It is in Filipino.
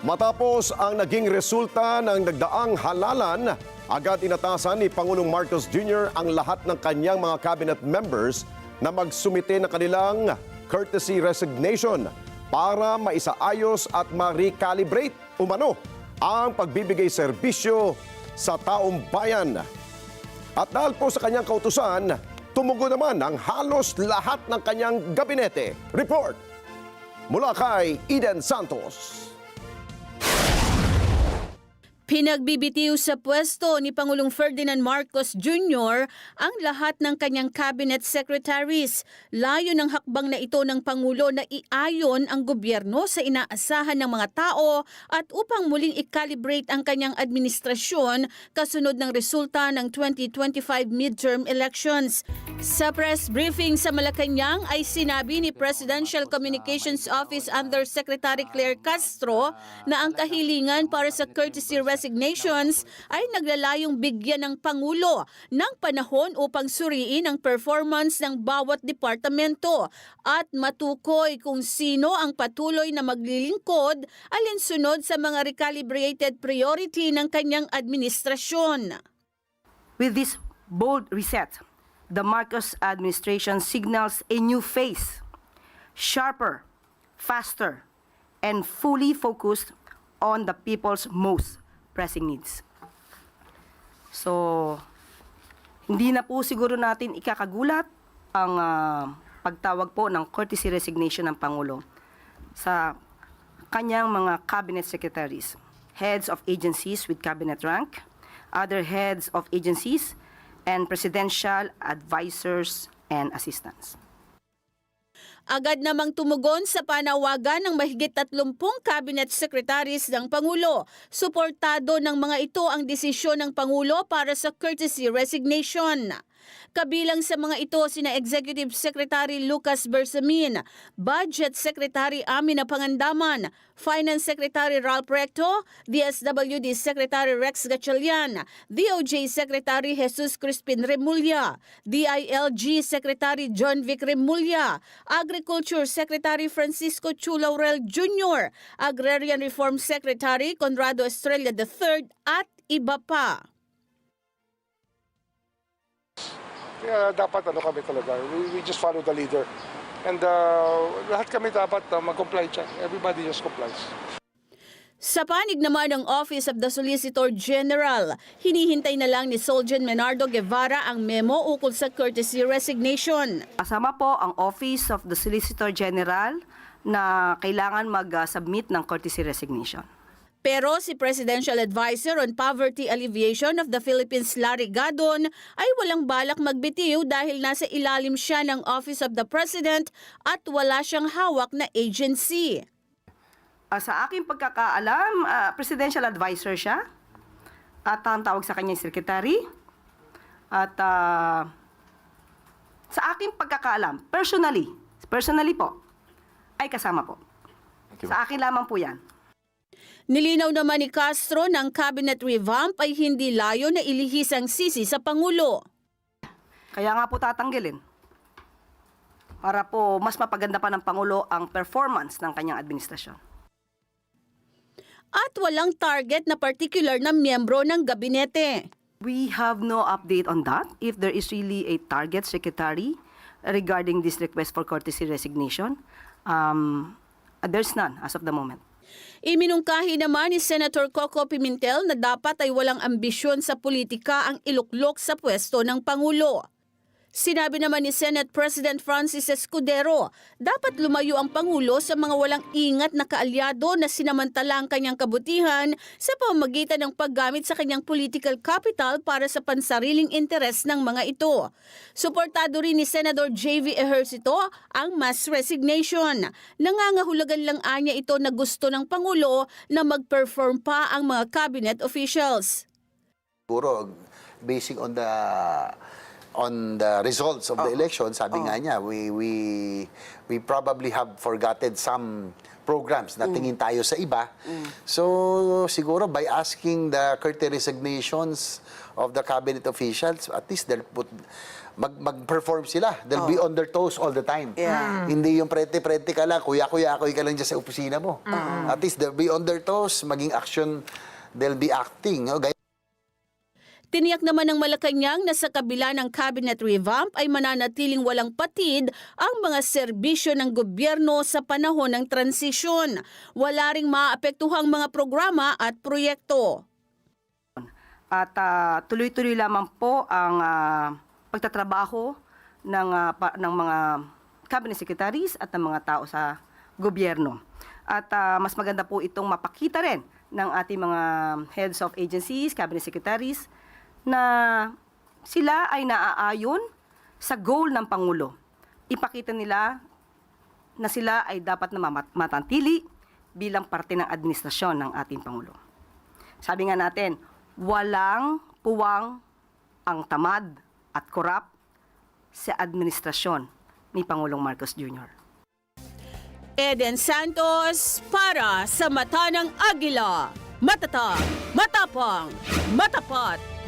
Matapos ang naging resulta ng nagdaang halalan, agad inatasan ni Pangulong Marcos Jr. ang lahat ng kanyang mga cabinet members na magsumite ng kanilang courtesy resignation para maisaayos at ma-recalibrate umano ang pagbibigay serbisyo sa taong bayan. At dahil po sa kanyang kautusan, tumugon naman ang halos lahat ng kanyang gabinete. Report mula kay Eden Santos. Pinagbibitiw sa pwesto ni Pangulong Ferdinand Marcos Jr. ang lahat ng kanyang cabinet secretaries. Layo ng hakbang na ito ng Pangulo na iayon ang gobyerno sa inaasahan ng mga tao at upang muling i-calibrate ang kanyang administrasyon kasunod ng resulta ng 2025 midterm elections. Sa press briefing sa Malacanang ay sinabi ni Presidential Communications Office Undersecretary Claire Castro na ang kahilingan para sa courtesy resignations ay naglalayong bigyan ng Pangulo ng panahon upang suriin ang performance ng bawat departamento at matukoy kung sino ang patuloy na maglilingkod alinsunod sa mga recalibrated priority ng kanyang administrasyon. With this bold reset, the Marcos administration signals a new phase, sharper, faster, and fully focused on the people's most pressing needs. So, hindi na po siguro natin ikakagulat ang pagtawag po ng courtesy resignation ng Pangulo sa kanyang mga cabinet secretaries, heads of agencies with cabinet rank, other heads of agencies, and presidential advisors and assistants. Agad namang tumugon sa panawagan ng mahigit 30 cabinet secretaries ng Pangulo. Suportado ng mga ito ang desisyon ng Pangulo para sa courtesy resignation. Kabilang sa mga ito sina Executive Secretary Lucas Bersamin, Budget Secretary Amina Pangandaman, Finance Secretary Ralph Recto, DSWD Secretary Rex Gatchalian, DOJ Secretary Jesus Crispin Remulla, DILG Secretary John Vic Remulla, Agriculture Secretary Francisco Chu Laurel Jr., Agrarian Reform Secretary Conrado Estrella III at iba pa. Kaya dapat kami talaga, we just follow the leader. And lahat kami dapat mag-comply dyan. Everybody just complies. Sa panig naman ng Office of the Solicitor General, hinihintay na lang ni Soljan Menardo Guevara ang memo ukol sa courtesy resignation. Kasama po ang Office of the Solicitor General na kailangan mag-submit ng courtesy resignation. Pero si Presidential Advisor on Poverty Alleviation of the Philippines, Larry Gadon, ay walang balak magbitiw dahil nasa ilalim siya ng Office of the President at wala siyang hawak na agency. Sa aking pagkakaalam, Presidential Advisor siya at ang tawag sa kanya secretary. At sa aking pagkakaalam, personally po, ay kasama po. Sa akin lamang po yan. Nilinaw naman ni Castro na ang cabinet revamp ay hindi layo na ilihis ang sisi sa Pangulo. Kaya nga po tatanggalin. Para po mas mapaganda pa ng Pangulo ang performance ng kanyang administrasyon. At walang target na particular na miyembro ng gabinete. We have no update on that. If there is really a target secretary regarding this request for courtesy resignation, there's none as of the moment. Iminungkahi naman ni Senator Coco Pimentel na dapat ay walang ambisyon sa politika ang iluklok sa pwesto ng Pangulo. Sinabi naman ni Senate President Francis Escudero, dapat lumayo ang Pangulo sa mga walang ingat na kaalyado na sinamantala ang kanyang kabutihan sa pamamagitan ng paggamit sa kanyang political capital para sa pansariling interes ng mga ito. Suportado rin ni Senador J.V. Ejercito ang mass resignation. Nangangahulugan lang anya ito na gusto ng Pangulo na mag-perform pa ang mga cabinet officials. Siguro, basing on the results of the election, sabi nga niya, we probably have forgotten some programs na tingin tayo sa iba. So, siguro by asking the courtesy resignations of the cabinet officials, at least they'll put mag-perform sila. They'll be on their toes all the time. Yeah. Hindi yung prete-prete ka lang, kuya-kuya-kuy ka lang dyan sa opisina mo. At least they'll be on their toes, maging action, they'll be acting. No? Tiniyak naman ng Malacanang na sa kabila ng cabinet revamp ay mananatiling walang patid ang mga serbisyo ng gobyerno sa panahon ng transisyon. Wala ring maapektuhang mga programa at proyekto. At tuloy-tuloy lamang po ang pagtatrabaho ng mga cabinet secretaries at ng mga tao sa gobyerno. At mas maganda po itong mapakita rin ng ating mga heads of agencies, cabinet secretaries, na sila ay naaayon sa goal ng Pangulo. Ipakita nila na sila ay dapat na matantili bilang parte ng administrasyon ng ating Pangulo. Sabi nga natin, walang puwang ang tamad at korap sa administrasyon ni Pangulong Marcos Jr. Eden Santos para sa Mata ng Agila. Matatag, matapang, matapat.